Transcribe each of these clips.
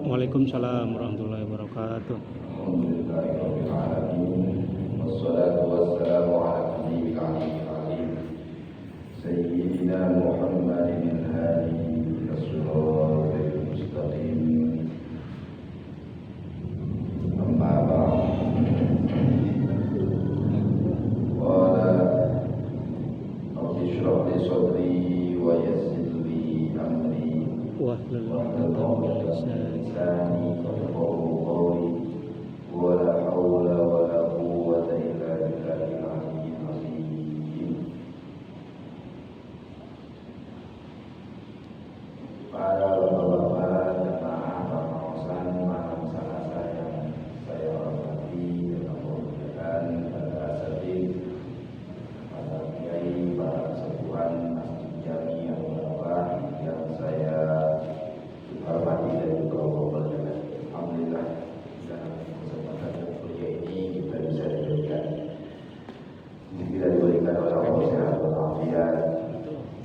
Waalaikumsalam warahmatullahi wabarakatuh. Alhamdulillahirabbil alamin. Wassalatu wassalamu ala nabiyyil karim sayyidina Muhammadin hadi as-siratal mustaqim. Amma ba'd. Qala rabbi shrah li sadri wa yassir li amri Wahlul 'uqdatam min lisani. ولا حول ولا قوة إلا بالله العلي العظيم. Para bapak-bapak jemaah pengawasan malam Selasa yang saya hormati dan memuliakan pada asatidz, para kiai, para sepuhan Masjid Jami yang berbahagia yang saya hormati dan juga memuliakan. Alhamdulillah dalam kesempatan kuliah ini kita bisa diberikan oleh Allah sehat walafiat,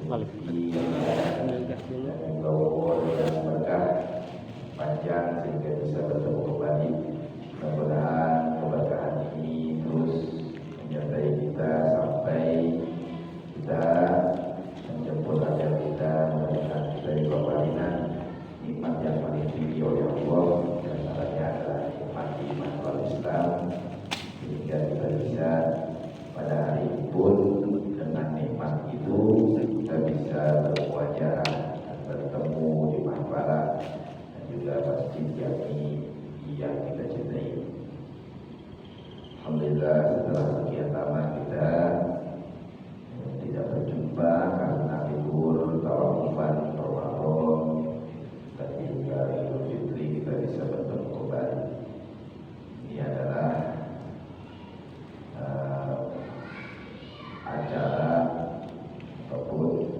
rezeki dan umur dan berkah panjang sehingga bisa bertemu kembali. Mudah-mudahan keberkahan ini terus menyertai kita sampai kita menjemput ajal kita, mudah-mudahan kita dikembalikan nikmat yang paling tinggi oleh Allah. Antaranya adalah nikmat iman wal Islam, sehingga kita bisa pada hari ini pun dengan nikmat itu kita bisa bermuajarah dan bertemu di mahfalah dan juga masjid yang kita cintai. Alhamdulillah setelah sekian lama kita tidak berjumpa karena libur tawafan Ramadan, tapi juga Idul Fitri kita bisa bertemu kembali. Ini adalah acara ataupun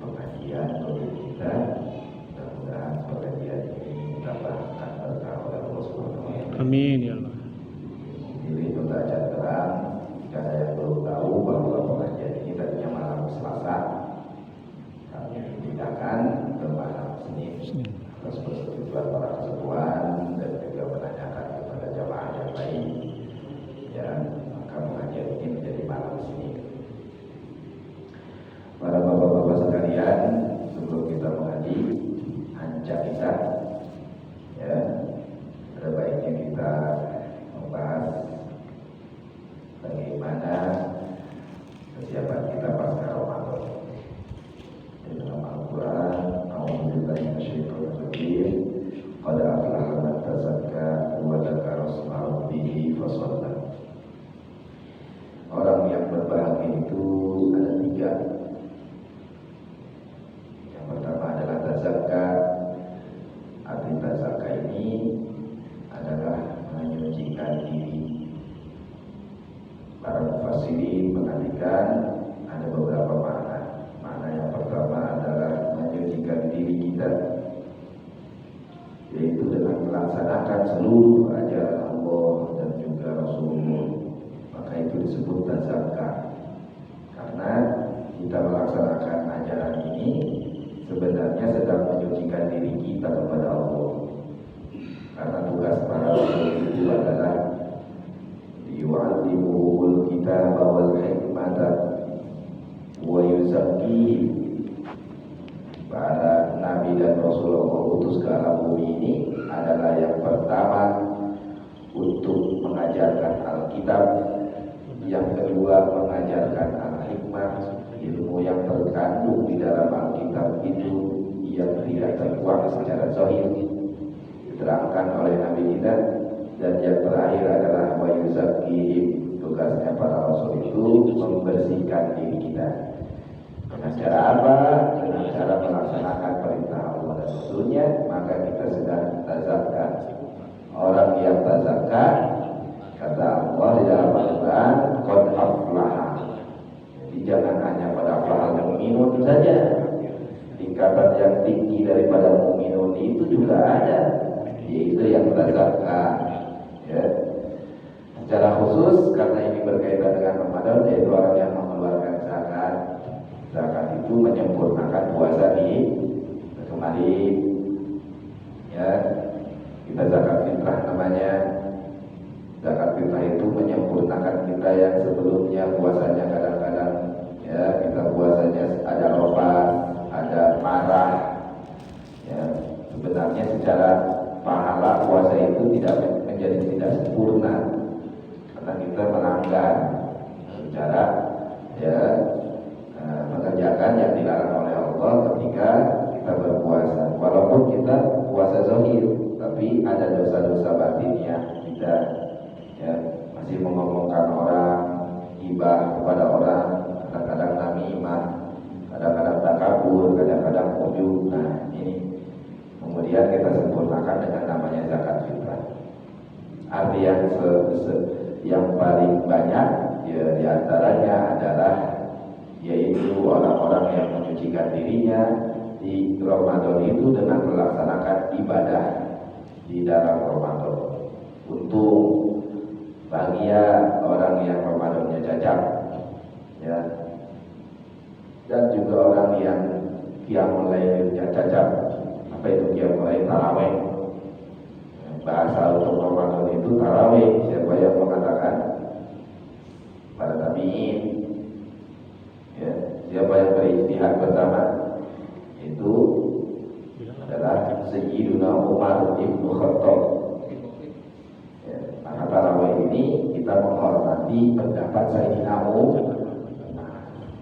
pengajian untuk kita. Mudah-mudahan pengajian ini mendapatkan berkah oleh Allah Subhanahu wa taala. Amin ya Allah. Jadi itu saja terang. Jika ada yang belum tahu bahwa pengajian ini tadinya malam Selasa, kami pindahkan ke malam Senin atas persetujuan para kesepuhan dan juga menanyakan kepada jamaah yang lain. Ya, maka pengajian ini menjadi malam Senin. Para bapak-bapak sekalian, sebelum kita mengaji, ajak kita, ya, ada baiknya kita membahas bagaimana kesiapan kita pasca Ramadan. Di dalam Al-Quran, A'udzubillahi minasyaitonir rajim, qad aflaha man tazakka wa dzakara isma rabbih fasalla. Orang yang berbahagia itu ada tiga. Yang pertama adalah tazakka. Arti tazakka ini adalah menyucikan diri. Para mufassirin mengartikan ada beberapa makna. Makna yang pertama adalah menyucikan diri kita, yaitu dengan melaksanakan seluruh ajaran Allah dan juga Rasulullah. Maka itu disebut tazakka. Karena kita melaksanakan ajaran ini sebenarnya sedang menyucikan diri kita kepada Allah. Karena tugas para rasul itu adalah yu'allimuhul kitaba wal hikmata wa yuzakkihim. Para nabi dan rasul Allah utus ke alam bumi ini adalah yang pertama untuk mengajarkan Alkitab, yang kedua mengajarkan al-hikmah, ilmu yang terkandung di dalam Alkitab itu yang tidak terkuak secara zahir diterangkan oleh Nabi kita, dan yang terakhir adalah wa yuzakkihim. Tugasnya para rasul itu membersihkan diri kita. Dengan cara apa? Dengan cara melaksanakan perintah Allah dan Rasulnya, maka kita sedang tazakka. Orang yang tazakka, kata Allah di dalam Al-Quran, qad aflaha. Jadi jangan hanya pada aflahal mu'minun saja. Tingkatan yang tinggi daripada mu'minun itu juga ada, yaitu yang tazakka. Ya. Secara khusus karena ini berkaitan dengan Ramadan, yaitu orang yang mengeluarkan zakat. Zakat itu menyempurnakan puasa di kemarin, ya, Kita zakat fitrah namanya. Zakat fitrah itu menyempurnakan kita yang sebelumnya puasanya kadang-kadang ya kita puasanya ada rofas, ada marah. Ya, sebenarnya secara pahala puasa itu tidak sempurna karena kita melanggar secara ya mengerjakan yang dilarang oleh Allah ketika kita berpuasa. Walaupun kita puasa zahir, tapi ada dosa-dosa batinnya kita ya masih mengomongkan orang, gibah kepada orang, kadang-kadang namimah, kadang-kadang takabur, kadang-kadang ujub. Nah ini kemudian kita sempurnakan dengan namanya zakat fitrah. Arti yang paling banyak ya, diantaranya adalah yaitu orang-orang yang menyucikan dirinya di Ramadan itu dengan melaksanakan ibadah di dalam Ramadan. Untuk bahagia orang yang Ramadannya cacat ya, dan juga orang yang qiyamul lailnya cacat. Apa itu qiyamul lail? Tarawih. Bahasa untuk Ramadan itu tarawih. Siapa yang mengatakan? Para tabi'in ya. Siapa yang berijtihad pertama? Itu adalah Sayyiduna Umar ibnu Khattab. Ya, maka tarawih ini kita menghormati pendapat Sayyidina Umar.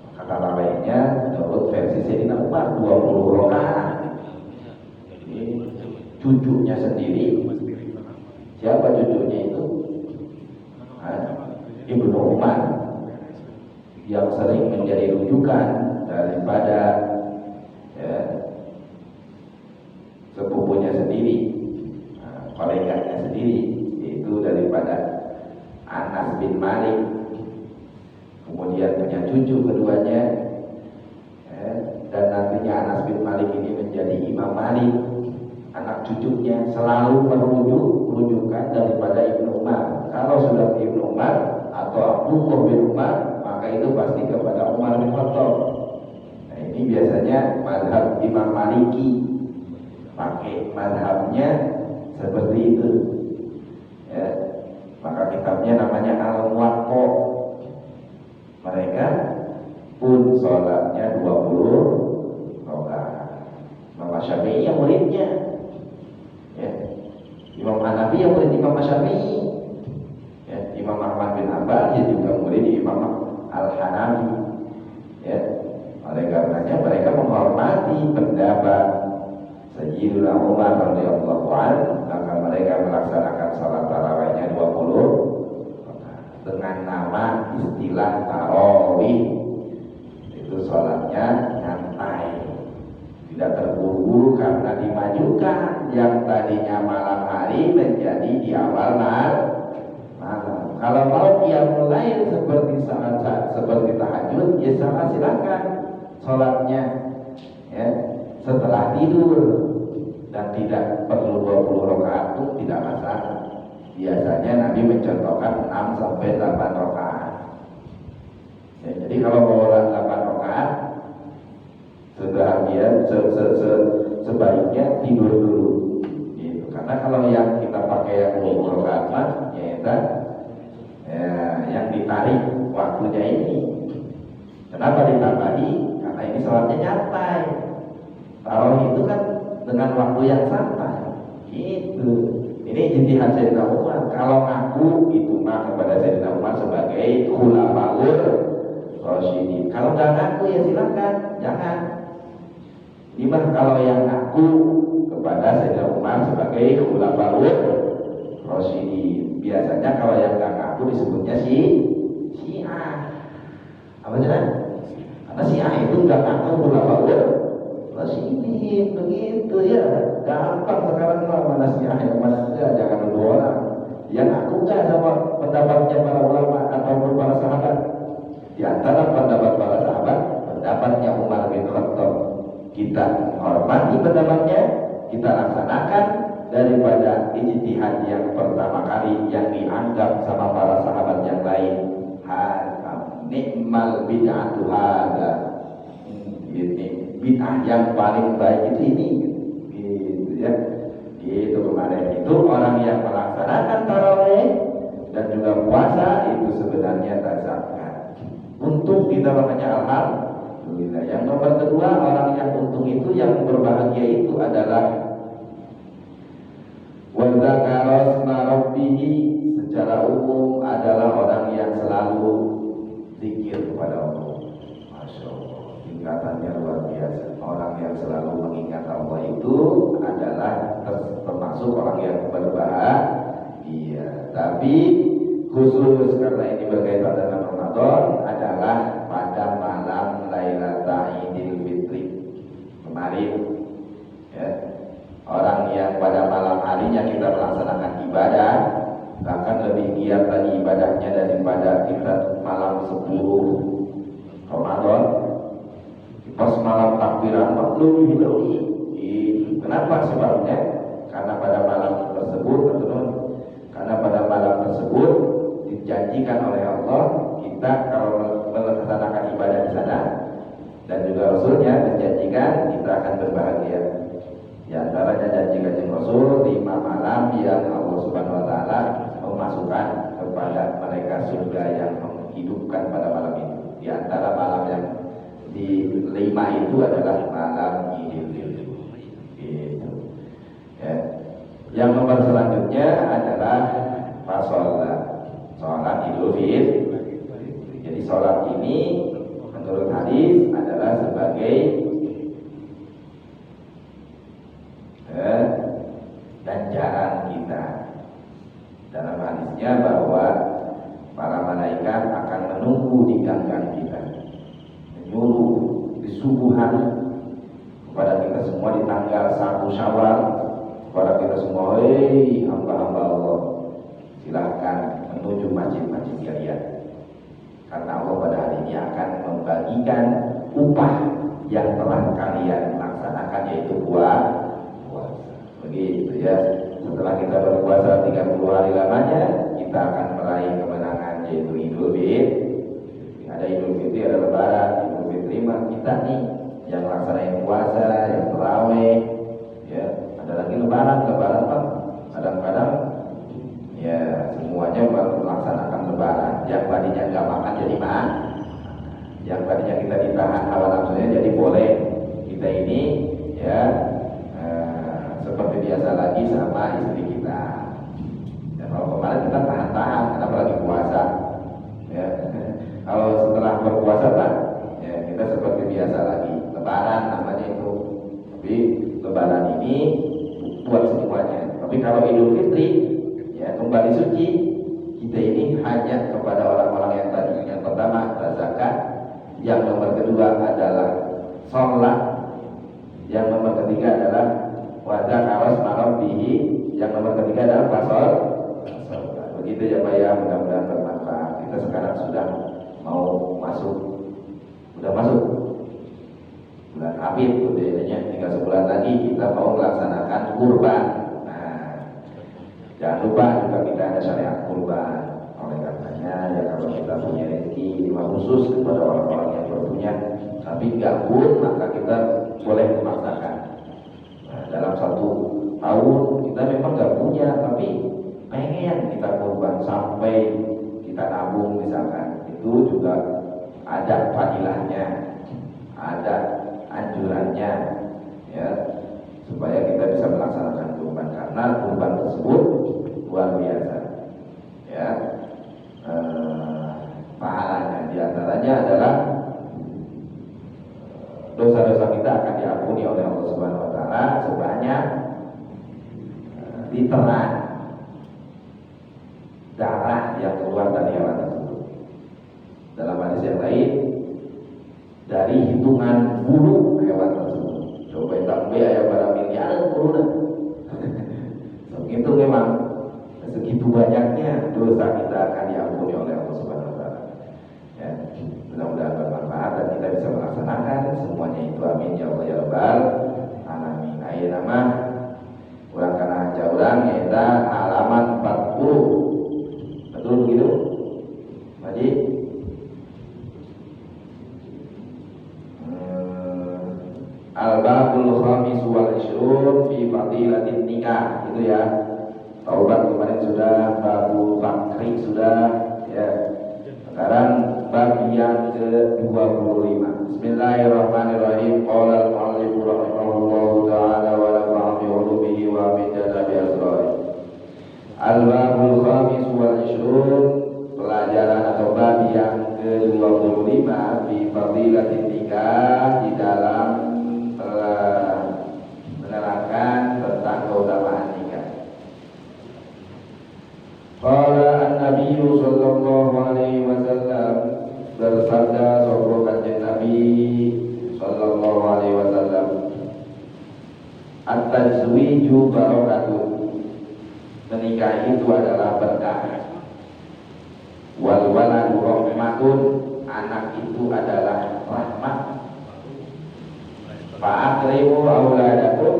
Maka tarawihnya menurut versi Sayyidina Umar 20 rakaat. Cucunya sendiri. Siapa cucunya itu? Ibnu Umar, yang sering menjadi rujukan daripada ya, sepupunya sendiri, koleganya sendiri, yaitu daripada Anas bin Malik. Kemudian punya cucu keduanya ya, dan nantinya Anas bin Malik ini menjadi Imam Malik. Anak cucunya selalu merujukan daripada Ibnu Umar. Kalau sudah Ibnu Umar atau Abdullah bin Umar, maka itu pasti kepada Umar bin Khattab. Nah ini biasanya mazhab Imam Maliki, pakai mazhabnya seperti itu ya. Maka kitabnya namanya Al-Muwatta. Mereka pun sholatnya 20 rakaat. Imam Syafi'i yang muridnya ya. Imam Hanafi yang murid Imam Syafi'i ya. Imam Ahmad bin Hanbal yang juga murid Imam Al-Hanafi ya. Oleh karenanya mereka menghormati pendapat Sayyidina Umar radhiyallahu anhu, maka mereka melaksanakan salat tarawihnya 20 dengan nama istilah tarawih. Itu salatnya nyantai, tidak terburu-buru karena dimajukan yang tadinya malam hari menjadi di awal malam. Kalau mau dia mulai seperti saat seperti tahajud, ya silakan sholatnya ya setelah tidur, dan tidak perlu 20 rakaat pun tidak masalah. Biasanya Nabi mencontohkan 6 sampai 8 rakaat. Ya, jadi kalau mau 8 rakaat sebagian sebaiknya tidur dulu gitu. Karena kalau yang kita pakai yang 20 rakaat mah ya, yang ditarik waktunya ini. Kenapa ditambahi? Karena ini sholatnya nyantai. Tarawih itu kan dengan waktu yang santai gitu. Ini ijtihad Sayyidina Umar. Kalau ngaku itu mah kepada Sayyidina Umar sebagai khulafaur rasyidin. Kalau nggak ngaku ya silakan, jangan. Ini mah kalau yang ngaku kepada Sayyidina Umar sebagai khulafaur rasyidin. Biasanya kalau yang nggak ngaku disebutnya Syiah. Apa jelas? Karena Syiah itu nggak ngaku khulafaur rasyidin, begitu ya. Gampang sekarang mana Syiah yang mana enggak, jangan nuduh orang. Yang ngaku nggak sama pendapatnya para ulama ataupun para sahabat. Di antara pendapat para sahabat, pendapatnya Umar bin Khattab. Kita hormati pendapatnya, kita laksanakan daripada ijtihad yang pertama kali yang dianggap sama para sahabat yang lain. Nikmal bid'atu hada. Bid'ah yang paling baik itu ini gitu ya. Gitu kemarin itu orang yang melaksanakan tarawih dan juga puasa itu sebenarnya tak zakat. Untung kita makanya alhamdulillah. Yang nomor kedua, orang yang untung itu, yang berbahagia itu adalah wa dzakara isma rabbih, secara umum adalah orang yang selalu zikir kepada Allah. Masya Allah, tingkatannya luar biasa. Orang yang selalu mengingat Allah itu adalah termasuk orang yang berbahagia. Tapi khusus karena ini berkaitan dengan Ramadan adalah pada malam Lailatul Fitri kemarin, ya. Orang yang pada malam harinya kita melaksanakan ibadah bahkan lebih giat tadi ibadahnya daripada kita malam 10 Ramadan. Pas malam takbiran lebih lebih. Kenapa sebabnya? Karena pada malam tersebut, karena pada malam tersebut dijanjikan oleh Allah kita kalau melaksanakan ibadah di sana, dan juga Rasulnya menjanjikan kita akan berbahagia. Di antaranya janji Kanjeng Rasul 5 malam yang Allah Subhanahu wa taala memasukkan kepada mereka surga yang menghidupkan pada malam itu. Di antara malam yang di 5 itu adalah malam Idul Fitri. Gitu. Ya. Yang nomor selanjutnya adalah sholat Idul Fitri. Jadi sholat ini menurut hadis adalah sebagai ganjaran kita. Dalam hadisnya bahwa para malaikat akan menunggu di ganggang kita, menyuruh di subuh hari kepada kita semua di tanggal 1 Syawal, kepada kita semua, hei hamba-hamba Allah, silahkan menuju masjid-masjid kalian, karena Allah pada hari ini akan membagikan upah yang telah kalian laksanakan, yaitu puasa. Begitu ya. Setelah kita berpuasa 30 hari lamanya, kita akan meraih kemenangan, yaitu Idul Fitri. Ada Idul Fitri, ada Lebaran. Idul Fitri mah kita nih yang laksanain puasa, yang tarawih, ya. Ada lagi Lebaran mah kadang-kadang ya semuanya melaksanakan Lebaran. Yang tadinya nggak makan jadi makan, yang tadinya kita ditahan hawa nafsunya jadi boleh kita ini ya seperti biasa lagi sama istri kita. Dan kalau kemarin kita tahan-tahan, kenapa lagi puasa? Ya. Kalau setelah berpuasa kan, ya kita seperti biasa lagi. Lebaran namanya itu. Tapi Lebaran ini buat semuanya. Tapi kalau Idul Fitri, ya kembali suci, kita ini hanya kepada orang-orang yang tadi. Yang pertama adalah zakat, yang nomor kedua adalah sholat, yang nomor ketiga adalah wajah kawas malam bihi, yang nomor ketiga adalah pasal. Begitu ya Pak ya, mudah-mudahan bermanfaat. Kita sekarang sudah mau masuk, sudah masuk bulan Habib, udah tinggal sebulan lagi kita mau melaksanakan kurban. Nah, jangan lupa juga kita ada syariat kurban. Oleh karenanya ya kalau kita punya rezeki khusus kepada orang-orang yang berpunya, tapi gabut, maka kita boleh memaksakan. Dalam 1 tahun kita memang nggak punya, tapi pengen kita kurban sampai kita nabung misalkan, itu juga ada fadilahnya, ada anjurannya, ya, supaya kita bisa melaksanakan kurban, karena kurban tersebut luar biasa, ya. Pahalanya diantaranya adalah dosa-dosa kita akan diampuni oleh Allah Subhanahu wa taala sebanyak literan darah yang keluar dari hewan tersebut. Dalam hadis yang lain, dari hitungan bulu hewan tersebut. Coba tambah ya pada miliaran bulu. Begitu memang segitu banyaknya dosa kita akan diampuni oleh Allah Subhanahu wa taala. Ya, mudah-mudahan bermanfaat dan kita bisa melaksanakan semuanya itu, amin ya Allah ya rabbal alamin. Ayo nama urang kana urang eta halaman 40. Betul begitu? Haji? Al-babul khamis wal ishrun fi fadilatin nikah, itu ya. Taubat kemarin sudah, babu fakri sudah, ya. Sekarang bab yang ke-25. Bismillahirrahmanirrahim. Qala al-mu'allif rahimahullahu ta'ala wa nafa'a bi 'ulumihi wa bidana bi asrari. Al-babul khamis wal 'ishrun, pelajaran atau bab yang ke-25 bi fadilatin nikah, di dalam menerangkan tentang keutamaan nikah. Qala an-nabiy sallallahu alaihi wasallam, bersabda sahabat kanjeng Nabi sallallahu alaihi wasallam, at-tazwiju barakatun, menikah itu adalah berkah. Wal waladu rahmatun, anak itu adalah rahmat. Fa'akrimu auladakum,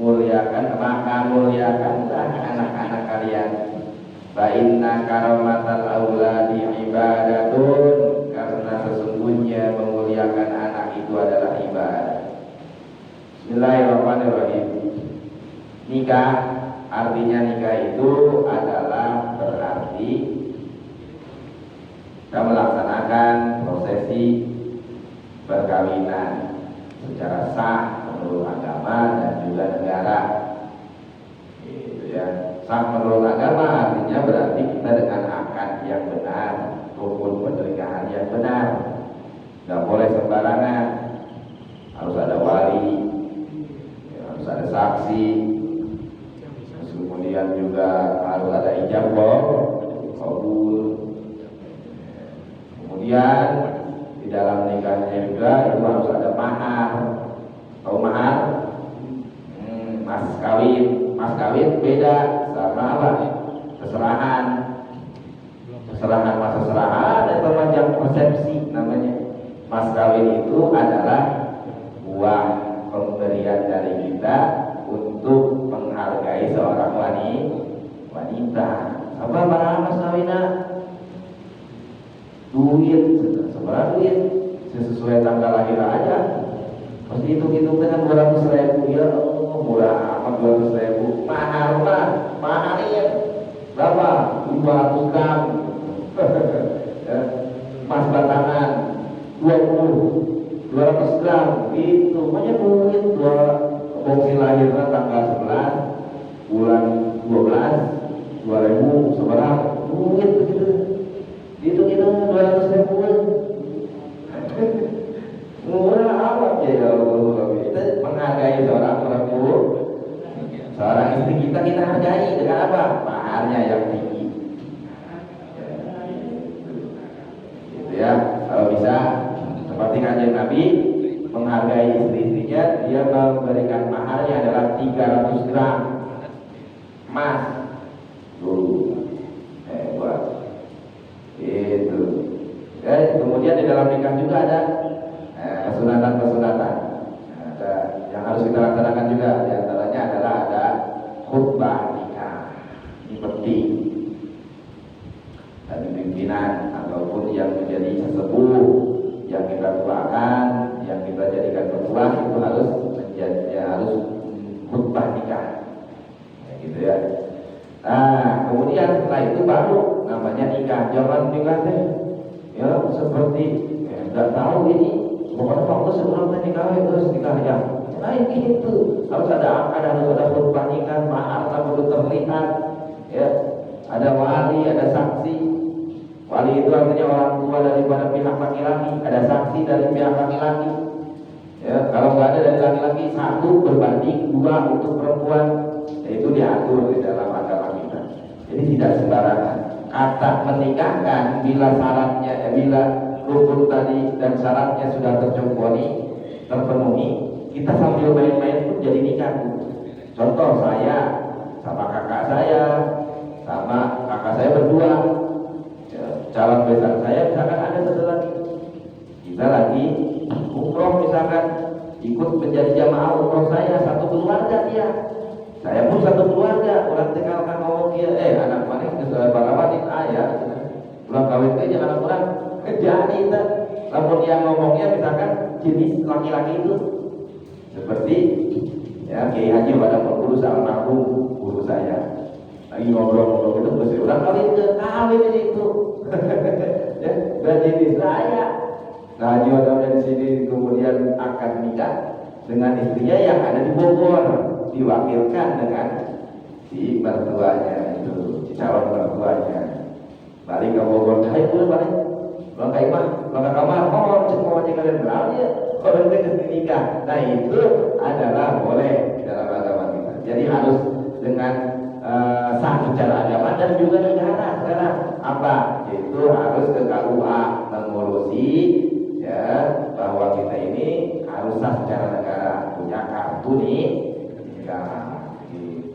muliakan, maka muliakanlah anak-anak kalian. Fa'inna karamatal auladi ibadatun, karena sesungguhnya memuliakan anak itu adalah ibadah. Bismillahirrahmanirrahim. Nikah, artinya nikah itu adalah berarti kita melaksanakan prosesi perkawinan secara sah menurut agama dan juga negara. Gitu ya. Sah menurut agama artinya berarti kita dengan akad yang benar, rukun pernikahan yang benar. Nggak boleh sembarangan, harus ada wali, harus ada saksi, kemudian juga harus ada ijabah kabul. Kemudian di dalam nikahnya juga itu harus ada mahar. Tahu mahar? Mas kawin. Mas kawin beda sama apa? Seserahan. Seserahan, masa seserahan dan pemanjang persepsi namanya. Mas kawin itu adalah buah pemberian dari kita untuk menghargai seorang wanita. Apa barang mas kawinnya? Duit, seberapa duit? Sesuai tanggal lahir aja. Pasti hitung-hitung dengan 200.000. Ya Allah, murah amat 200.000. Maharnya berapa? 500 gram. Ya. Mas batangan 200 gram. Itu banyak duit. Boksi lahirnya tanggal 11 bulan 12 2000 seberapa duit begitu. Itu 200.000. Murah amat ya Allah. Kita menghargai seorang perempuan, seorang istri kita hargai dengan apa? Maharnya yang tinggi. Gitu ya. Kalau bisa seperti kanjeng Nabi menghargai istri-istrinya, dia memberikan maharnya adalah 300 gram emas. Buat itu. Kemudian di dalam nikah juga ada kesunatan. Ada yang harus kita laksanakan juga. Di antaranya adalah ada khutbah nikah. Ini penting. Dan pimpinan ataupun yang menjadi sesepuh yang kita tuakan, yang kita jadikan ketua, itu harus khutbah nikah. Gitu ya. Nah, kemudian setelah itu baru namanya nikah. Jangan nikah deh. Ya, seperti nggak tahu ini. Pokoknya waktu sebelum nikah terus nikah ya. Nah gitu. Harus ada akad, harus ada khutbah nikah, mahar perlu terlihat. Ya, ada wali, ada saksi. Wali itu artinya orang tua daripada pihak laki-laki. Ada saksi dari pihak laki-laki. Ya, kalau nggak ada dari laki-laki, 1 berbanding 2 untuk perempuan. Itu diatur di dalam agama kita. Jadi tidak sembarangan. Kata menikahkan bila syaratnya, bila rukun tadi dan syaratnya sudah terpenuhi, kita sambil main-main pun jadi nikah. Contoh saya sama kakak saya berdua, ya, calon besan saya misalkan ada satu lagi, kita lagi umroh misalkan, ikut menjadi jamaah umroh saya, satu keluarga dia. Saya pun satu keluarga, orang tinggalkan ngomong dia, anak mana ke balawatin ayah, pulang kawin aja anak orang, jadi itu, namun yang ngomongnya misalkan jenis laki-laki itu, seperti ya Kiai Haji pada guru almarhum guru saya, lagi ngobrol-ngobrol itu mesti orang kawin di situ. Ya, gaji di saya. Nah, Haji dari sini kemudian akan nikah dengan istrinya yang ada di Bogor, diwakilkan dengan si mertuanya itu, si calon mertuanya. Balik ke Bogor, saya boleh balik. Langkai mah, langkai kamar, cuma wajib kalian berapa ya? Orang itu nikah. Nah itu adalah boleh dalam agama kita. Jadi harus dengan sah secara agama dan juga negara sekarang apa? Itu harus ke KUA mengurusi ya bahwa kita ini harus sah secara negara, punya kartu nih ya,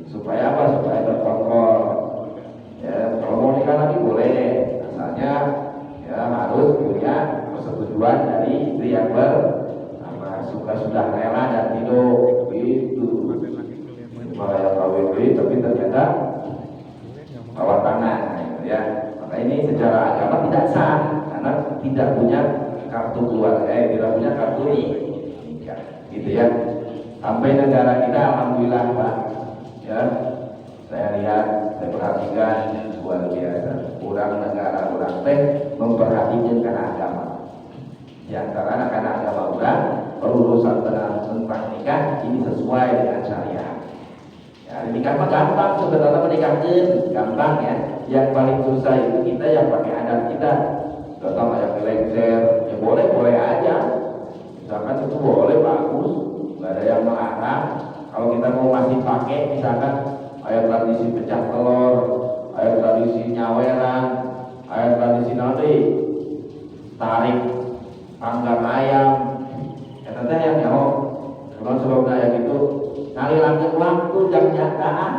supaya apa? Supaya terkontrol. Ya, kalau mau nikah lagi boleh, asalnya ya harus punya persetujuan dari istri yang sudah rela dan hidup itu. Malah kawin tapi ternyata bawa tangan gitu ya. Maka ini secara agama tidak sah karena tidak punya kartu keluarga, tidak punya kartu nikah, gitu ya. Sampai negara kita alhamdulillah Pak, ya saya lihat, saya perhatikan luar biasa. Orang negara orang teh memperhatikan karena agama. Di antara karena agama orang perurusan tentang nikah ini sesuai dengan syariat. Ya, nikah mah gampang sebenarnya menikahkan gampang ya. Yang paling susah itu kita yang pakai adat kita. Contoh kayak lengser, ya boleh aja. Misalkan itu boleh bagus, nggak ada yang melarang. Kalau kita mau masih pakai, misalkan ayat tradisi pecah telur, ayat tradisi nyaweran, ayat tradisi nanti tarik panggang ayam. Ya tentu yang nyawa. Kalau sebab ayat itu kali lanjut waktu jam nyataan.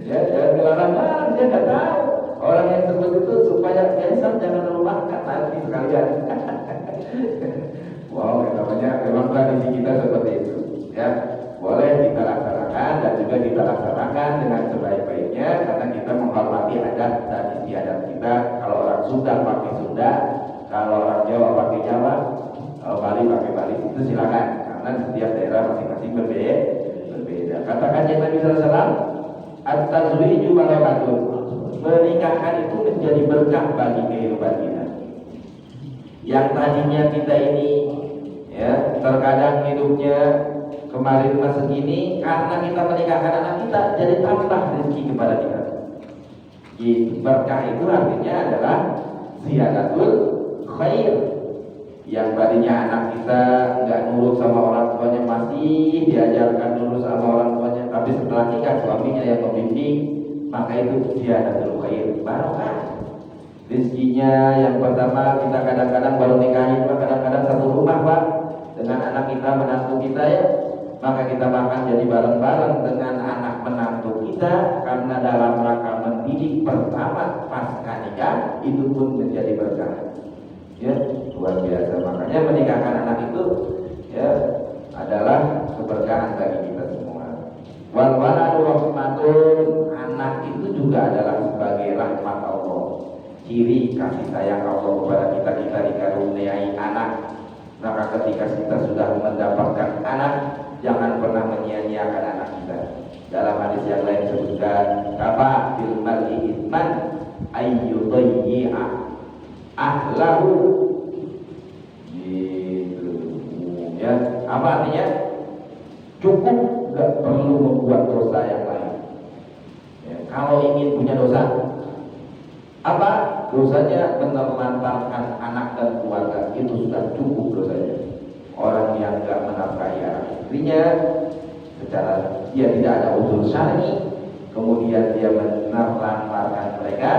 Ya, jangan dilarang-larang, dia nggak tahu. Orang yang sebut itu supaya biasa jangan terlupakan nanti sekalian. Wow, namanya memang tradisi kita seperti itu. Ya, boleh kita laksanakan dan juga kita laksanakan dengan sebaik-baiknya karena kita menghormati adat dan istiadat kita. Kalau orang Sunda pakai Sunda, kalau orang Jawa pakai Jawa, kalau Bali pakai Bali, itu silakan karena setiap daerah masing-masing berbeda. Katakan Nabi SAW, at-tazwiju barakatun. Pernikahan itu menjadi berkah bagi kehidupan kita. Yang tadinya kita ini ya terkadang hidupnya kemarin masa segini karena kita menikahkan anak kita jadi tambah rezeki kepada kita. Berkah itu artinya adalah ziyadatul khair. Yang tadinya anak kita nggak nurut sama orang tuanya masih diajarkan nurut sama orang tuanya, tapi setelah nikah suaminya yang membimbing, maka itu ziyadatul khair, barokah. Rezekinya yang pertama kita kadang-kadang baru nikahin, kadang-kadang satu rumah Pak dengan anak kita menantu kita ya, maka kita makan jadi bareng-bareng dengan anak menantu kita karena dalam rangka mendidik pertama pasca nikah itu pun menjadi berkah. Ya, luar biasa. Makanya menikahkan anak itu ya adalah keberkahan bagi kita semua. Wal waladu rahmatun, anak itu juga adalah sebagai rahmat Allah. Ciri kasih sayang Allah kepada kita, kita dikaruniai anak. Maka ketika kita sudah mendapatkan anak, jangan pernah menyia-nyiakan anak kita. Dalam hadis yang lain sebutkan, kafa fil mar'i ithman ayyudayyi'a ahlahu. Gitu. Ya, apa artinya? Cukup, gak perlu membuat dosa yang lain. Ya, kalau ingin punya dosa, apa? Dosanya menelantarkan anak dan keluarga, itu sudah cukup dosanya. Orang yang gak menafkahi anak istrinya secara dia tidak ada usul syar'i, kemudian dia menelantarkan mereka,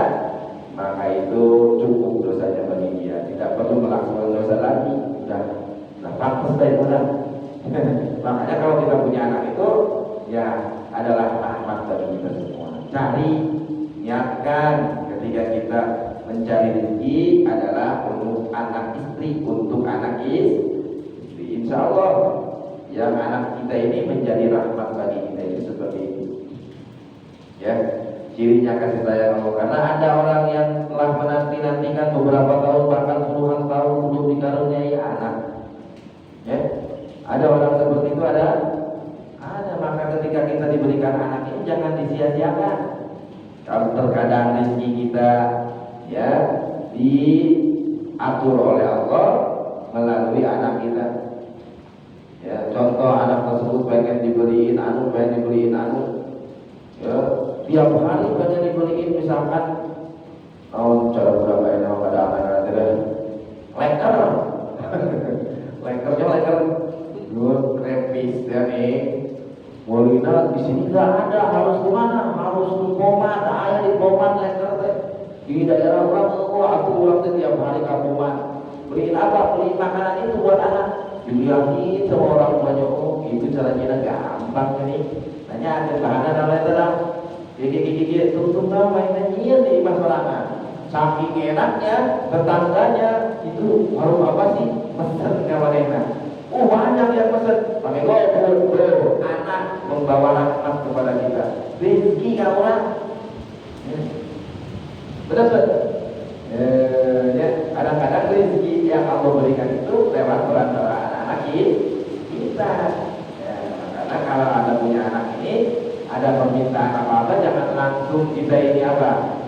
maka itu cukup dosanya bagi dia, tidak perlu melakukan dosa lagi. Sudah pantas dari mana? Makanya kalau kita punya anak itu ya adalah rahmat bagi kita semua. Cari, niatkan ketika kita mencari rezeki adalah untuk anak istri, untuk anak istri. Insya Allah yang anak kita ini menjadi rahmat bagi kita itu seperti itu. Ya, cirinya kasih sayang Allah. Karena ada orang yang telah menanti-nantikan beberapa tahun bahkan puluhan tahun belum dikaruniai anak. Ya, ada orang seperti itu ada. Maka ketika kita diberikan anak ini jangan disia-siakan. Kalau terkadang rezeki kita ya diatur oleh Allah melalui anak kita. Ya, contoh anak tersebut pengen dibeliin anu, ya, tiap hari pengen dibeliin misalkan cara berapa ini pada anak tidak leker, leker dua krepis ya nih. Molina di sini nggak ada, harus kemana? Harus di Pomat, ayah di Pomat leker teh. Di daerah orang aku pulang tiap hari ke Pomat. Beliin apa? Beliin makanan itu buat anak. Dilihatin sama orang tuanya, oh itu caranya gampang ini. Tanya ada bahan ada letter, gigi tutup namanya nyian di masyarakat. Saking enaknya tetangganya itu harus apa sih? Pesan kawannya. Oh banyak yang pesan. Pakai gopur, anak membawa rahmat kepada kita. Rezeki kawan. Betul. Ya, kadang-kadang rezeki yang Allah berikan itu lewat perantara anak-anak kita. Ya, karena kalau Anda punya anak ini, ada permintaan apa-apa, jangan langsung kita ini apa?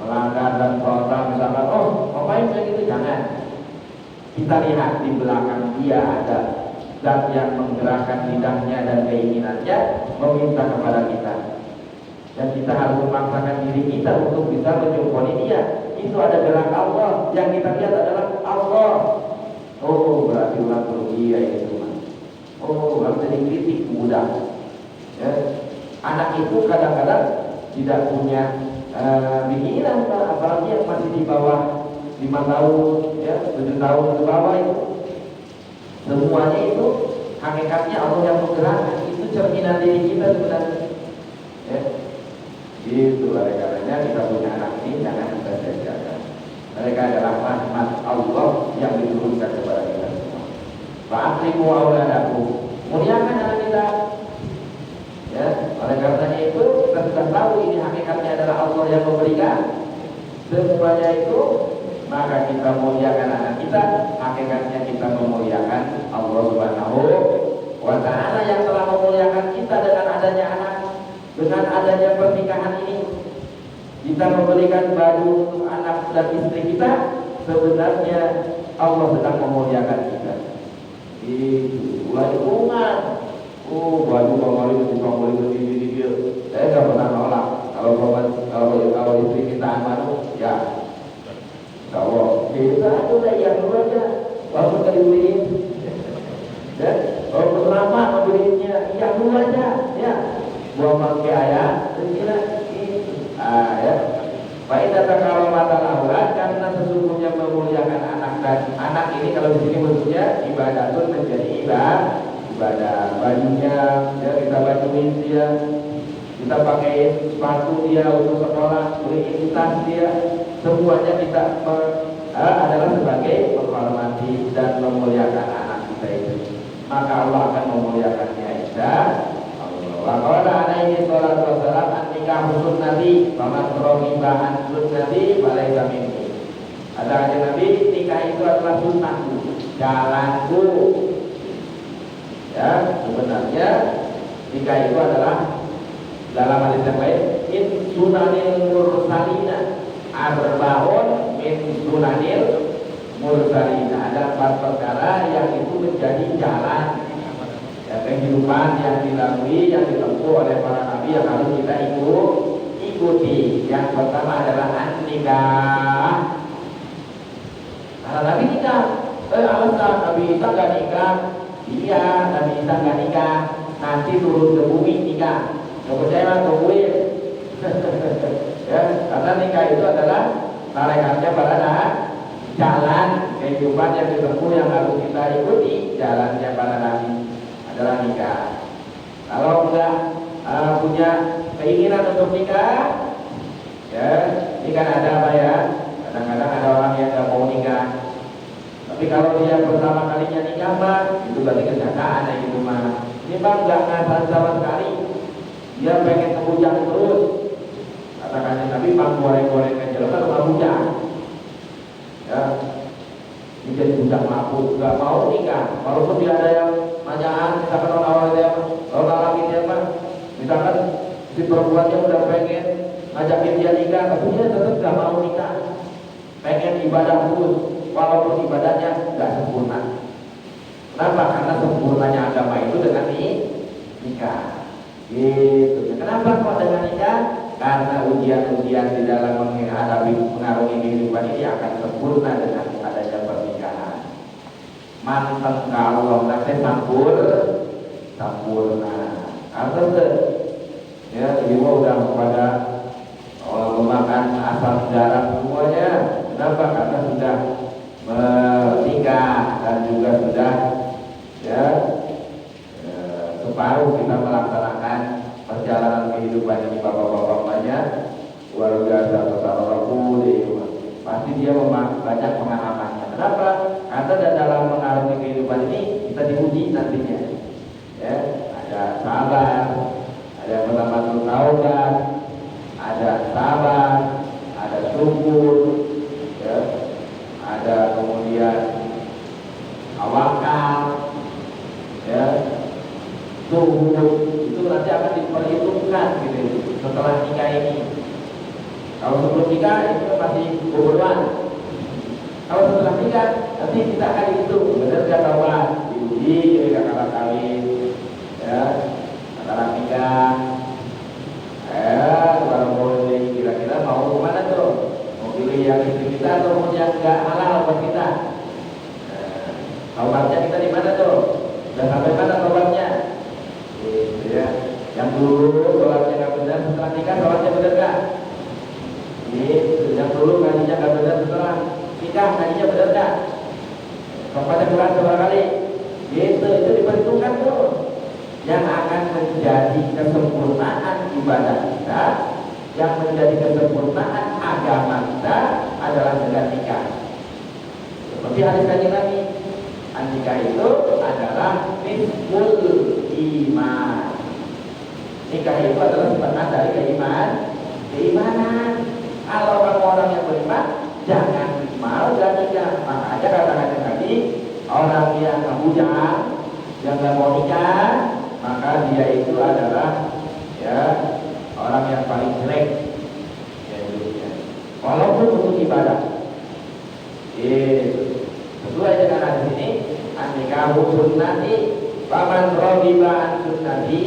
Melanggar dan program misalkan, oh ngapain kayak gitu, jangan. Kita lihat di belakang dia ada zat yang menggerakkan lidahnya dan keinginannya meminta kepada kita. Dan kita harus memaksakan diri kita untuk bisa menjumpai dia. Itu ada gerak Allah. Yang kita lihat adalah Allah. Oh berarti ulang dia ini semua. Oh harus dikritik mudah. Ya. Anak itu kadang-kadang tidak punya pikiran, apalagi yang masih di bawah 5 tahun, ya 7 tahun ke bawah itu. Semuanya itu hakikatnya Allah yang menggerakkan. Itu cerminan diri kita sebenarnya. Ya. Itu oleh karenanya kita punya anak ini jangan kita sia-siakan. Mereka adalah rahmat Allah yang diturunkan kepada kita semua. Fa'akrimu auladakum, muliakan anak kita. Ya, oleh karenanya itu kita sudah tahu ini hakikatnya adalah Allah yang memberikan semuanya itu, maka kita muliakan anak kita. Hakikatnya kita memuliakan Allah Subhanahu wa Ta'ala yang telah memuliakan kita dengan adanya anak. Dengan adanya pernikahan ini, kita memberikan baju untuk anak dan istri kita. Sebenarnya Allah sedang memuliakan kita. Itu lingkungan. Oh, baju pengoli ini. Saya nggak pernah nolak. Kalau istri kita aman, ya, kalau kita udah yang dulu aja, baru kita dibeliin. Ya, kalau pertama membelinya, yang dulu aja, ya. Buang pakai ayat, kira ya. Baik data kalau mata laulat karena sesungguhnya memuliakan anak dan anak ini kalau di sini bentuknya ibadah itu menjadi ibadah. Bajunya, ya kita bajuin dia, kita pakai sepatu dia untuk sekolah, beliin tas dia, semuanya kita adalah sebagai menghormati dan memuliakan anak kita itu. Maka Allah akan memuliakannya insya. Waqala alaihi salatu wassalam an-nikah sunnati wa man raghiba an sunnati falaysa minni. Ada aja Nabi, nikah itu adalah sunnahku, jalanku. Ya, sebenarnya nikah itu adalah dalam hadis yang lain min sunanil mursalina, arba'un min sunanil mursalina. Ada 4 perkara yang itu menjadi jalan kehidupan yang dilalui, yang ditempuh oleh para nabi yang harus kita ikuti. Yang pertama adalah nikah. Nah, Nabi nikah. Alasan Nabi Isa nggak nikah? Iya, Nabi Isa nggak nikah. Nanti turun ke bumi nikah. Nggak percaya ke bumi. Ya, karena nikah itu adalah tarekannya pada jalan kehidupan yang ditempuh yang harus kita ikuti. Jalannya para nabi adalah nikah. Kalau enggak punya keinginan untuk nikah, ya ini kan ada apa ya? Kadang-kadang ada orang yang nggak mau nikah. Tapi kalau dia pertama kalinya nikah mah, itu berarti kenyataan ya gitu mah. Ini bang nggak ngasal sama sekali. Dia pengen kebujang terus. Katakannya tapi bang goreng-goreng aja lah kalau bujang. Ya, ini jadi budak mabuk, nggak mau nikah. Walaupun dia ada yang manyaan, misalkan orang dia lagi dia mah tuannya udah pengen ngajakin dia nikah, tapi dia tetap gak mau nikah, pengen ibadah terus, walaupun ibadahnya gak sempurna. Kenapa? Karena sempurnanya agama itu dengan nikah. Gitu. Kenapa kok dengan nikah? Karena ujian-ujian di dalam menghadapi mengarungi kehidupan ini akan sempurna dengan adanya pernikahan. Manteng kalau nanti sempurna. Atau ya ibu udah pada memakan asam garam semuanya. Kenapa? Karena sudah menikah dan juga sudah ya separuh kita melaksanakan perjalanan kehidupan ini. Bapak-bapak banyak luar biasa besar pasti dia banyak pengalamannya. Kenapa? Karena dalam mengarungi kehidupan ini kita diuji nantinya. Ya, ada sabar, ada yang pertama taubat, ada sabar, ada syukur, ya, ada kemudian awakal, ya, zuhud. Itu nanti akan diperhitungkan gitu setelah nikah ini. Kalau sebelum nikah itu masih bobolan. Kalau setelah nikah nanti kita akan dihitung benar gak taubat, diuji kakak kawin, ya, antara nikah. Kalau mau kira-kira mau kemana tuh? Mau pilih yang istri kita atau mau yang gak halal buat kita? Taubatnya kita di mana tuh? Udah sampai mana taubatnya? Ya. Yang dulu sholatnya gak benar, setelah nikah sholatnya benar gak? Yang dulu ngajinya gak benar, setelah nikah ngajinya benar gak? Kepada Quran seberapa kali? Gitu, itu diperhitungkan tuh. Yang akan menjadi kesempurnaan ibadah kita, yang menjadi kesempurnaan agama kita adalah dengan nikah. Seperti hadis Kanjeng Nabi, nikah itu adalah nisful iman. Nikah itu adalah setengah dari keimanan. Kalau orang yang beriman jangan mau dan nikah. Makanya kata-kata tadi, orang yang bujang, yang nggak mau nikah, maka dia itu adalah ya orang yang paling jelek ya hidupnya. Walaupun untuk ibadah. Sesuai dengan hadis ini, an-nikahu sunnati, faman raghiba an sunnati.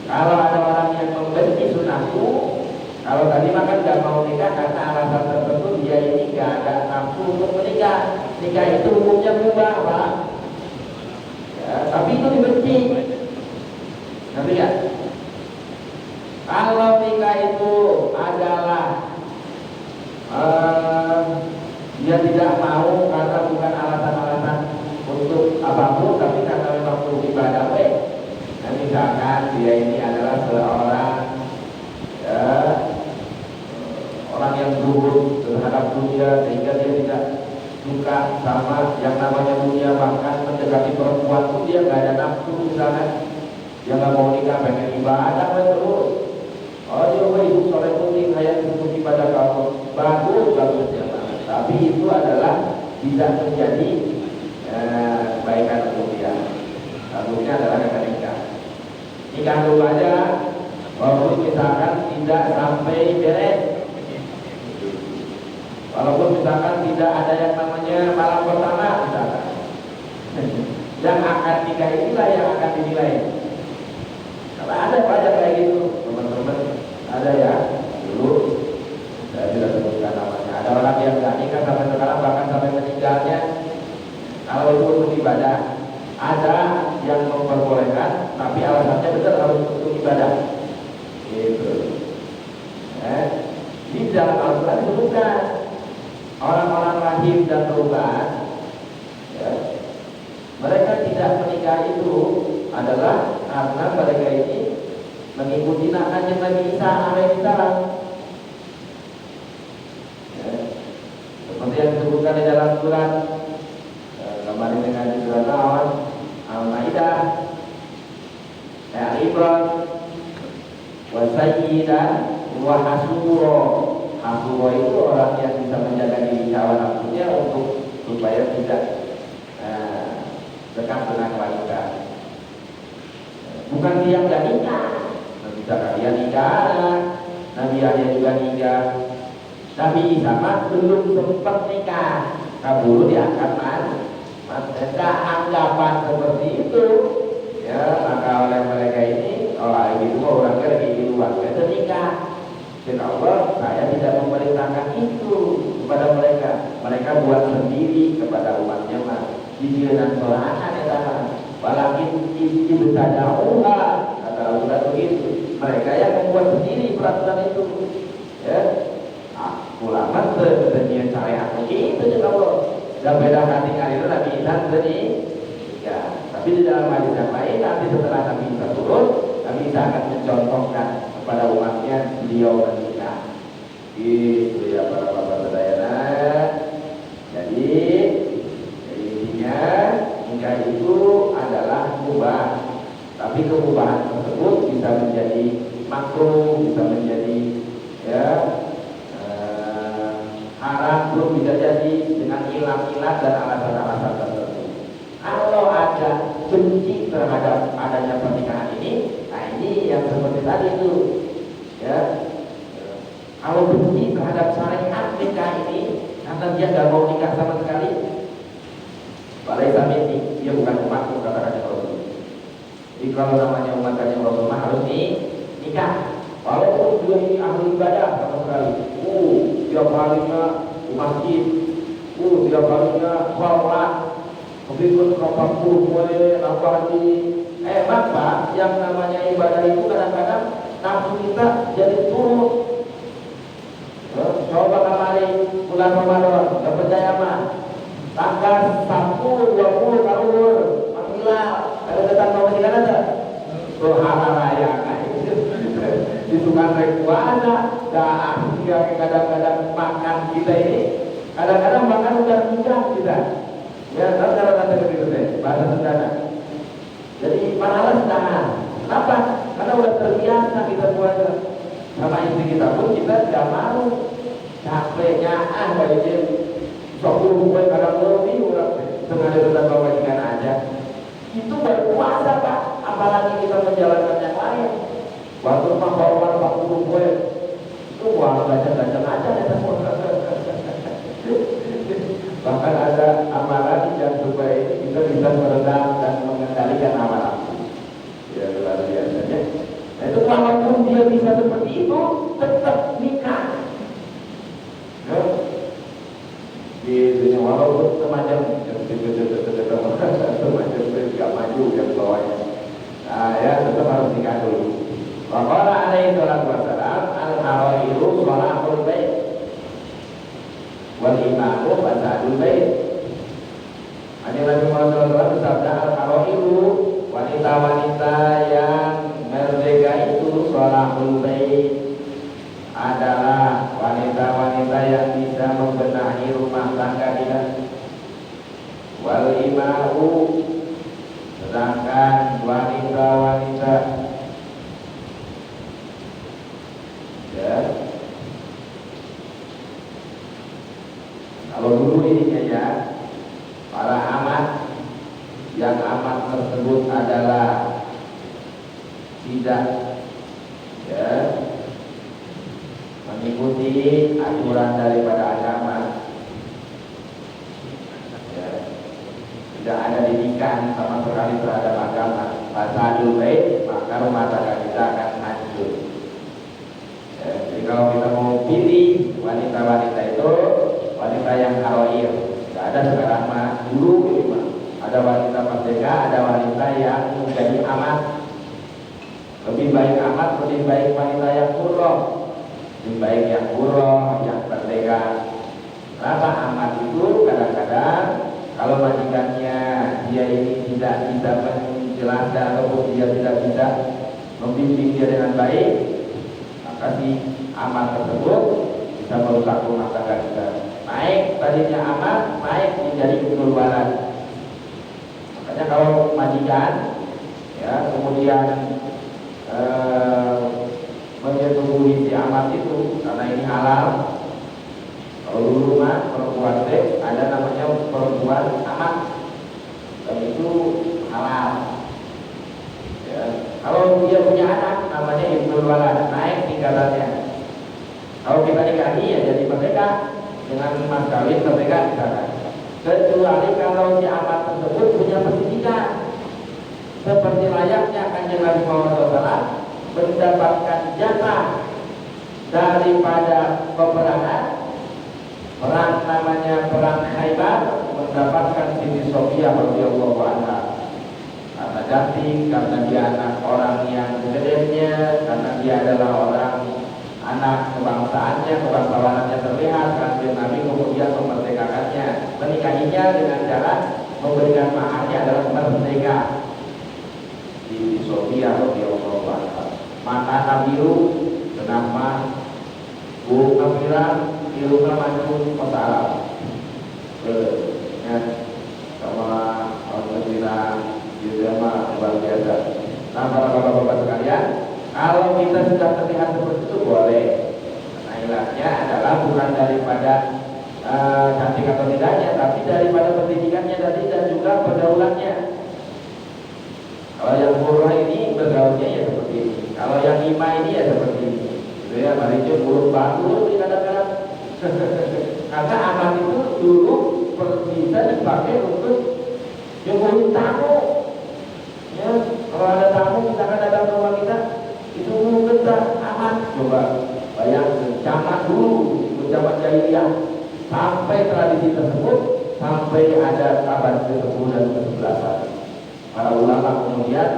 Kalau ada orang yang membenci sunnahku, kalau tadi makan gak mau nikah karena alasan tertentu, dia ini gak ada nafsu untuk menikah. Nikah itu hukumnya mubah, Pak. Ya, tapi itu dibenci. Nanti ya. Kalau nikah itu adalah dia tidak mau karena bukan alasan-alasan untuk apapun, tapi karena memang untuk ibadah. Nah, misalkan dia ini adalah seorang ya, orang yang zuhud terhadap dunia sehingga dia tidak suka sama yang namanya dunia, bahkan mendekati perempuan pun dia nggak ada nafsu misalnya. Dia nggak mau nikah, pengen ibadah terus. Oh dia hidup soleh putih kayak untuk ibadah kamu bagus ya. Tapi itu adalah tidak menjadi kebaikan untuk dia. Bagusnya adalah dengan nikah. Nikah dulu aja, walaupun misalkan tidak sampai beres. Walaupun misalkan tidak ada yang namanya malam pertama misalkan. Yang akan nikah inilah yang akan dinilai. Kalau ada banyak kayak gitu, teman-teman, ada ya dulu saya tidak sebutkan namanya. Ada orang yang nggak nikah sampai sekarang, bahkan sampai meninggalnya. Kalau itu untuk ibadah, ada yang memperbolehkan, tapi alasannya benar harus untuk ibadah. Gitu. Di dalam Al-Quran disebutkan orang-orang rahim dan ruban, ya, mereka tidak menikah itu adalah karena mereka ini mengikuti Nabi Isa alaihissalam. Ya, seperti yang disebutkan di dalam surat kemarin dengan surat Al-Maidah, Al-Imran, wa sayyidan wa hasuro. Hasuro itu orang yang bisa menjaga diri hawa nafsunya untuk supaya tidak dekat dengan wanita. Bukan dia nggak nikah, bisa kalian nikah Nabi Yahya juga nikah. Nabi Isa mah belum sempat nikah, kabur diangkat maka anggapan seperti itu ya, maka oleh mereka ini itu orangnya lagi di luar nikah. Dan Allah, saya tidak memerintahkan itu kepada mereka buat sendiri kepada umatnya mah di dan sorangan ya tanah walakin ibu saja kata Allah begitu, mereka yang membuat sendiri peraturan itu ya. Ulama terjadinya syariat begitu ya Allah. Dan beda hati kali itu Nabi Isa tadi ya, tapi di dalam hadis yang lain nanti setelah Nabi Isa turun, Nabi Isa akan mencontohkan kepada umatnya beliau menikah. Itu ya para bapak sedayana. Jadi intinya nikah itu adalah mubah, tapi kemubahan tersebut bisa menjadi makruh, bisa menjadi ya haram, belum bisa jadi dengan ilat-ilat dan alasan-alasan tertentu. Kalau ada benci terhadap adanya pernikahan ini, nah ini yang seperti tadi itu, ya. Kalau benci terhadap syariat nikah ini, karena dia nggak mau nikah sama sekali, balai kami ini dia bukan umatku katakan Rasul. Jadi kalau namanya umat kanjeng Rasul harus nikah. Walaupun dia ini ahli ibadah sama sekali, tiap harinya di masjid, tiap harinya sholat, berikut 40 boleh nambah di Pak, yang namanya ibadah itu kadang-kadang nafsu kita jadi turun. Coba kemarin bulan Ramadan, gak percaya mah, tanggal 10, 20 kalur, Makmila, ada datang mau meninggal ada, Tuhan raya di tukang rekuana, yang kadang-kadang makan kita ini, kadang-kadang makan udah pindah kita. Ya, kata-kata begitu deh, bahasa sederhana. Jadi malas tahan. Kenapa? Karena udah terbiasa kita puasa. Sama istri kita pun kita tidak mau. Capeknya kayaknya 10 bulan kadang lebih orang sengaja tetap bawa ikan aja. Itu berpuasa Pak, apalagi kita menjalankan yang lain. Waktu bawa 40 bulan itu wah baca-baca aja ya. Bahkan ada amalan yang supaya kita bisa meredam dan mengendalikan amalan. Ya luar biasanya. Nah itu walaupun dia bisa seperti itu, tetap nikah. Ya. Gitu, walaupun semacam tidak maju yang bawahnya. Nah ya tetap harus nikah dulu. Waqala alaihi salatu wassalam al-harairu sholahul bait wal imamu fasadul bait. Nabi Muhammad SAW bersabda al-harairu, wanita-wanita yang merdeka itu sholahul bait adalah wanita-wanita yang bisa membenahi rumah tangga kita. Wal imamu, sedangkan wanita-wanita ya, kalau dulu ininya ya, para amat, yang amat tersebut adalah tidak ya mengikuti aturan daripada agama ya, tidak ada didikan sama sekali terhadap agama, fasadul bait, maka rumah tangga kita akan hancur. Jadi kalau kita mau pilih wanita-wanita itu wanita yang haroir, tidak ada sekarang mah, dulu ini mah ada wanita merdeka, ada wanita yang menjadi amat. Lebih baik amat, lebih baik wanita yang hurrah, lebih baik yang hurrah, yang merdeka. Kenapa amat itu kadang-kadang kalau majikannya dia ini tidak bisa menjelaskan ataupun dia tidak bisa membimbing dia dengan baik, maka si amat tersebut bisa merusak rumah tangga kita. Naik tadinya amat, naik menjadi ibnul walad. Makanya kalau majikan ya kemudian menyetubuhi si amat itu karena ini halal. Kalau dulu mah perempuan teh ada namanya perempuan amat dan itu halal. Ya. Kalau dia punya anak namanya ibnul walad, naik tingkatannya. Kalau kita nikahi ya jadi merdeka dengan mas kawin merdeka misalkan. Kecuali kalau si amat tersebut punya pendidikan seperti layaknya Kanjeng Nabi Muhammad SAW mendapatkan jatah daripada peperangan perang namanya perang Khaybar, mendapatkan Siti Sofia radhiyallahu anha karena cantik, karena dia anak orang yang gedenya, karena dia adalah orang anak kebangsaannya, kebangsawanannya terlihat. Kanjeng Nabi kemudian memerdekakannya, menikahinya dengan cara memberikan maharnya adalah merdeka. Siti Sofia radhiyallahu anha, mata biru, kenapa bunga pirang, biru maju kota Arab, ya, sama orang bilang juga mah luar biasa. Nah, para bapak-bapak sekalian, kalau kita sudah terlihat seperti itu boleh. Nah, ilahnya adalah bukan daripada cantik atau tidaknya, tapi daripada pendidikannya tadi dan juga pergaulannya. Kalau yang murah ini bergaulnya ya seperti ini. Kalau yang lima ini ya seperti ini. Itu ya, mari itu buruk bagus di kadang-kadang. Karena amat itu dulu bisa dipakai untuk nyembuhin tamu. Ya, kalau ada tamu misalkan datang ke rumah kita, itu kita amat. Coba bayangkan zaman dulu, zaman jahiliyah, sampai tradisi tersebut, sampai ada kabar ke-10 dan ke-11. Para ulama kemudian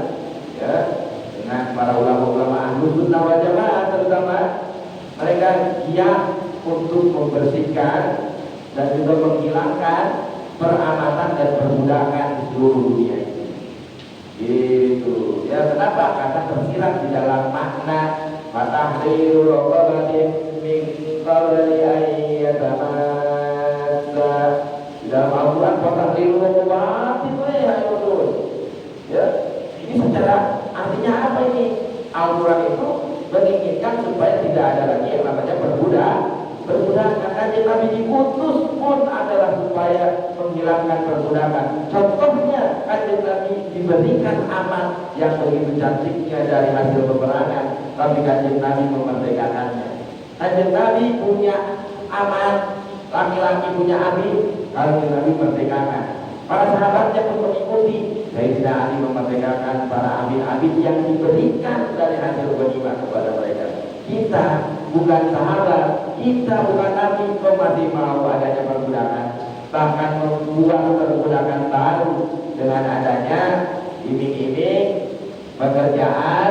ya dengan para ulama Ahlus Sunnah wal Jamaah terutama mereka giat untuk membersihkan dan juga menghilangkan peramatan dan perbudakan di seluruh dunia ini. Gitu. Ya kenapa? Karena tersirat di dalam makna fatahriru raqabatin min qabli ayyatamassa. Di dalam Al-Qur'an fatahriru raqabatin ya, ini secara artinya apa ini? Al-Quran itu menginginkan supaya tidak ada lagi yang namanya perbudakan. Kanjeng Nabi diutus pun adalah supaya menghilangkan perbudakan. Contohnya Kanjeng Nabi diberikan amat yang begitu cantiknya dari hasil peperangan, tapi Kanjeng Nabi memerdekakannya. Kanjeng Nabi punya amat, laki-laki punya abid, Kanjeng Nabi merdekakan. Para sahabatnya pun mengikuti. Sayyidina Ali memerdekakan para abid-abid yang diberikan dari hasil ghanimah kepada mereka. Kita bukan sahabat, kita bukan nabi, kok masih mau adanya perbudakan, bahkan membuat perbudakan baru dengan adanya iming-iming pekerjaan,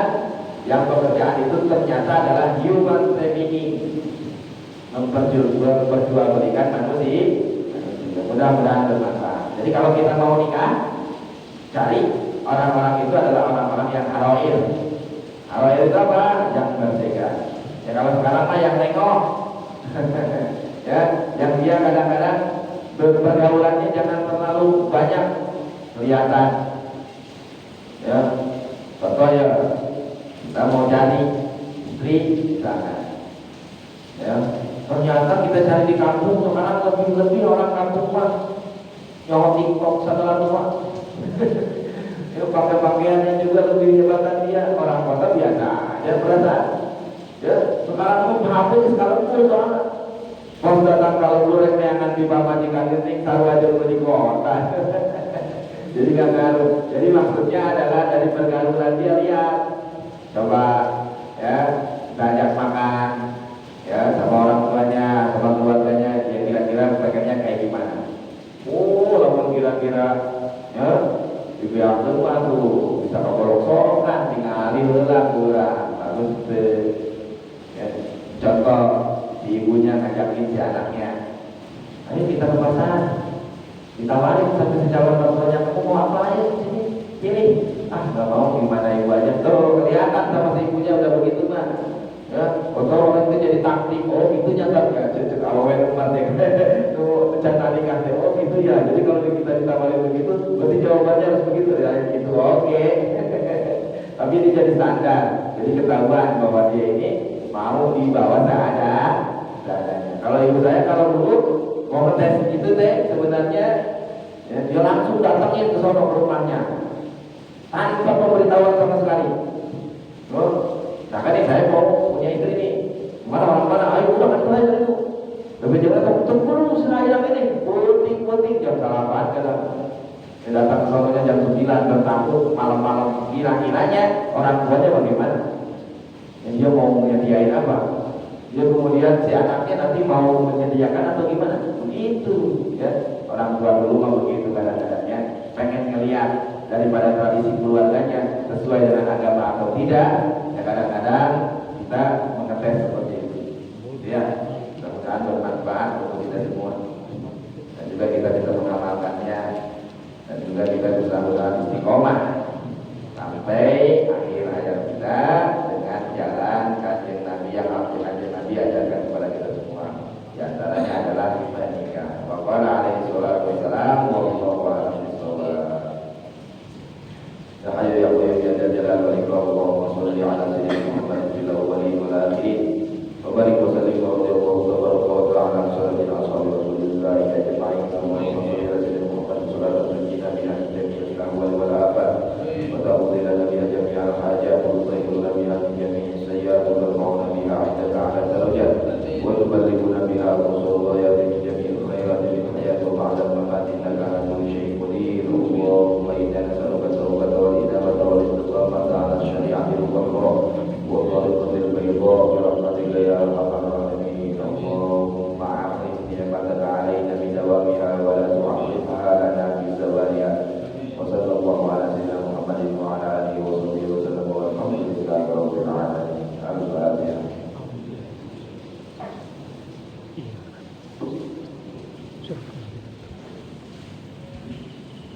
yang pekerjaan itu ternyata adalah human trafficking, memperjualbelikan manusia. Mudah-mudahan bermanfaat. Jadi kalau kita mau nikah, cari orang-orang itu adalah orang-orang yang haroir. Haroir itu apa? Yang merdeka. Ya kalau sekarang mah yang nengok. Ya, yang dia kadang-kadang pergaulannya jangan terlalu banyak kelihatan. Ya, contoh ya, kita mau cari istri, misalkan. Ya, ternyata kita cari di kampung sekarang lebih orang kampung mah nyawa TikTok setelah tua. Itu pakai pakaiannya juga lebih hebatan dia. Orang kota biasa aja berasa. Ya, sekarang pun HP sekarang pun soalnya. Pas datang kalau goreng neangan di majikan ini taruh aja di kota. Jadi nggak ngaruh. Jadi maksudnya adalah dari pergaulan dia lihat. Coba ya, ngajak makan ya sama orang tuanya, sama keluarganya, dia kira-kira pakaiannya kayak gimana? Oh, lamun kira-kira ya dibiarkan mah tuh bisa kegolok-golokan tinggalin lah kurang bagus deh. Ya, contoh si ibunya ngajakin si anaknya, ayo kita ke pasar, ditawarin sampai sejauh bapaknya, kamu mau apa aja di sini, pilih. Ah nggak mau, gimana ibu aja tuh kelihatan sama si ibunya udah begitu mah. Ya, kotor orang itu jadi taktik. Oh itu nyata ya, cecek awawen umat ya. Tuh canda nikah deh. Oh gitu ya. Jadi kalau kita ditawarin begitu, berarti jawabannya harus begitu ya. Gitu. Oke. Tapi ini jadi standar. Jadi ketahuan bahwa dia ini mau dibawa seadanya. Kalau ibu saya kalau dulu mau ngetes itu teh sebenarnya ya, dia langsung datangin ke sono ke rumahnya tanpa pemberitahuan sama sekali. Oh, nah kan saya mau punya istri ini, mana orang mana, ayo udah 9 bertamu malam-malam kira-kiranya orang tuanya bagaimana? Dia mau menyediain apa? Dia kemudian si anaknya nanti mau menyediakan atau gimana? Begitu ya. Orang tua dulu mah begitu kadang-kadangnya, pengen ngeliat daripada tradisi keluarganya sesuai dengan agama atau tidak. Ya kadang-kadang kita mengetes seperti itu. Ya, mudah-mudahan bermanfaat untuk kita semua. Dan juga kita bisa mengamalkannya. Dan juga kita bisa mudah-mudahan istiqomah sampai akhir hayat kita dengan jalan kajian Nabi yang Nabi ajarkan kepada kita semua. Di antaranya adalah nikah.